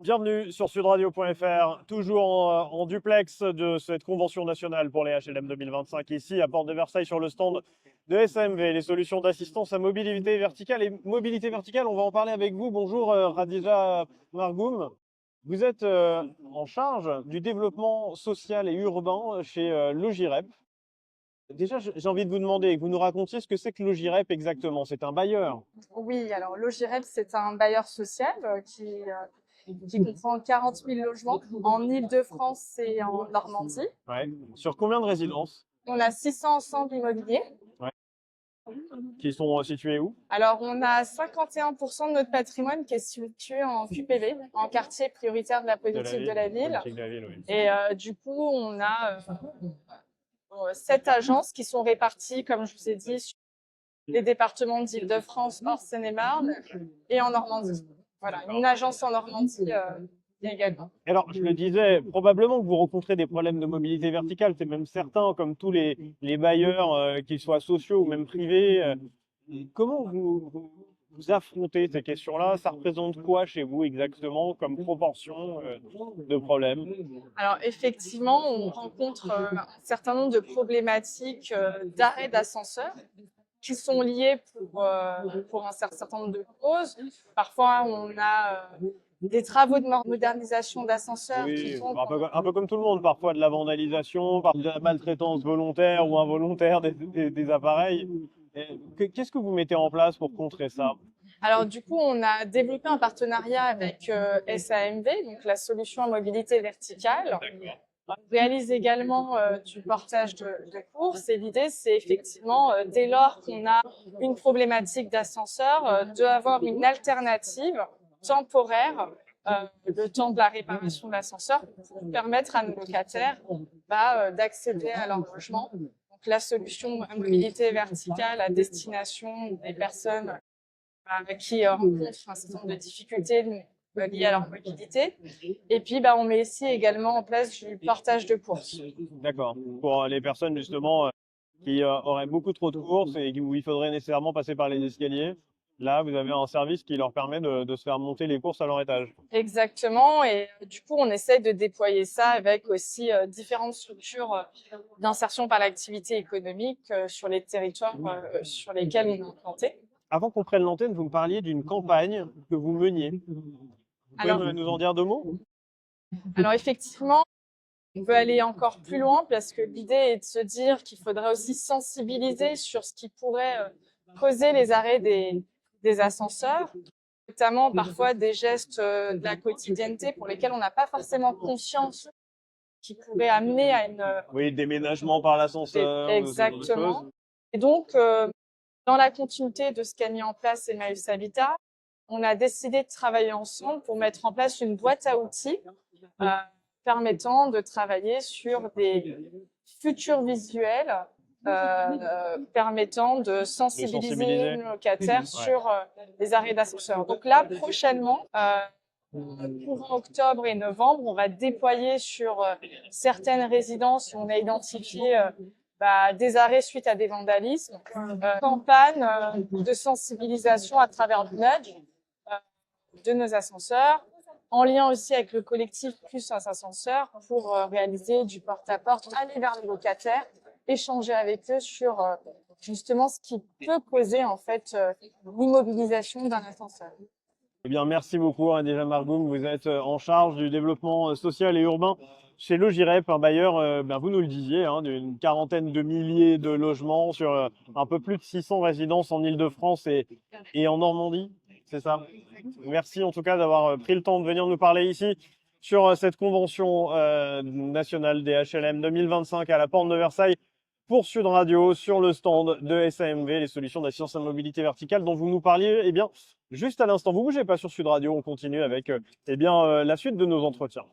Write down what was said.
Bienvenue sur sudradio.fr, toujours en duplex de cette convention nationale pour les HLM 2025, ici à Porte de Versailles sur le stand de SAMV, les solutions d'assistance à mobilité verticale. Et mobilité verticale, on va en parler avec vous. Bonjour Radija Margoum. Vous êtes en charge du développement social et urbain chez Logirep. Déjà, j'ai envie de vous demander que vous nous racontiez ce que c'est que Logirep exactement. C'est un bailleur. Oui, alors Logirep, c'est un bailleur social qui comprend 40 000 logements en Île-de-France et en Normandie. Ouais. Sur combien de résidences? On a 600 ensembles immobiliers. Ouais. Qui sont situés où? Alors, on a 51% de notre patrimoine qui est situé en QPV, en quartier prioritaire de la politique de la ville. Politique de la ville, oui. Et du coup, on a 7 agences qui sont réparties, comme je vous ai dit, sur les départements d'Île-de-France, hors Seine-et-Marne et en Normandie. Voilà, une agence en Normandie également. Alors, je le disais, probablement que vous rencontrez des problèmes de mobilité verticale, c'est même certain, comme tous les bailleurs, qu'ils soient sociaux ou même privés. Comment vous affrontez ces questions-là? Ça représente quoi chez vous exactement comme proportion de problèmes? Alors effectivement, on rencontre un certain nombre de problématiques d'arrêt d'ascenseur qui sont liées pour un certain nombre de causes. Parfois, on a des travaux de modernisation d'ascenseurs qui Oui, font un peu comme tout le monde, parfois de la vandalisation, parfois de la maltraitance volontaire ou involontaire des appareils. Qu'est-ce que vous mettez en place pour contrer ça? Alors du coup, on a développé un partenariat avec SAMV, donc la solution à mobilité verticale. On réalise également du portage de courses et l'idée, c'est effectivement, dès lors qu'on a une problématique d'ascenseur, d'avoir une alternative temporaire, le temps de la réparation de l'ascenseur, pour permettre à nos locataires d'accéder à leur logement. Donc la solution à mobilité verticale à destination des personnes qui rencontrent un certain nombre de difficultés liées à leur mobilité. Et puis, on met ici également en place du partage de courses. D'accord. Pour les personnes justement qui auraient beaucoup trop de courses et où il faudrait nécessairement passer par les escaliers, là, vous avez un service qui leur permet de se faire monter les courses à leur étage. Exactement. Et du coup, on essaie de déployer ça avec aussi différentes structures d'insertion par l'activité économique sur les territoires sur lesquels on est implanté. Avant qu'on prenne l'antenne, vous me parliez d'une campagne que vous meniez. Vous pouvez nous en dire deux mots? Alors effectivement, on veut aller encore plus loin parce que l'idée est de se dire qu'il faudrait aussi sensibiliser sur ce qui pourrait causer les arrêts des ascenseurs, notamment parfois des gestes de la quotidienneté pour lesquels on n'a pas forcément conscience qui pourraient amener à une... Oui, déménagement par l'ascenseur. Exactement. Et donc, dans la continuité de ce qu'a mis en place Emmaüs Habitat, on a décidé de travailler ensemble pour mettre en place une boîte à outils permettant de travailler sur des futurs visuels permettant de sensibiliser nos locataires sur les arrêts d'ascenseur. Donc là, prochainement, courant octobre et novembre, on va déployer sur certaines résidences où on a identifié des arrêts suite à des vandalismes, campagne de sensibilisation à travers le nudge de nos ascenseurs, en lien aussi avec le collectif Plus un ascenseur pour réaliser du porte-à-porte, aller vers les locataires, échanger avec eux sur justement ce qui peut causer en fait l'immobilisation d'un ascenseur. Eh bien, merci beaucoup, Radija Margoum. Vous êtes en charge du développement social et urbain chez Logirep, un bailleur, vous nous le disiez, d'une quarantaine de milliers de logements sur un peu plus de 600 résidences en Île-de-France et en Normandie. C'est ça? Merci en tout cas d'avoir pris le temps de venir nous parler ici sur cette convention nationale des HLM 2025 à la Porte de Versailles pour Sud Radio sur le stand de SAMV, les solutions d'assistance à la mobilité verticale dont vous nous parliez. Eh bien, juste à l'instant, vous bougez pas sur Sud Radio, on continue avec la suite de nos entretiens.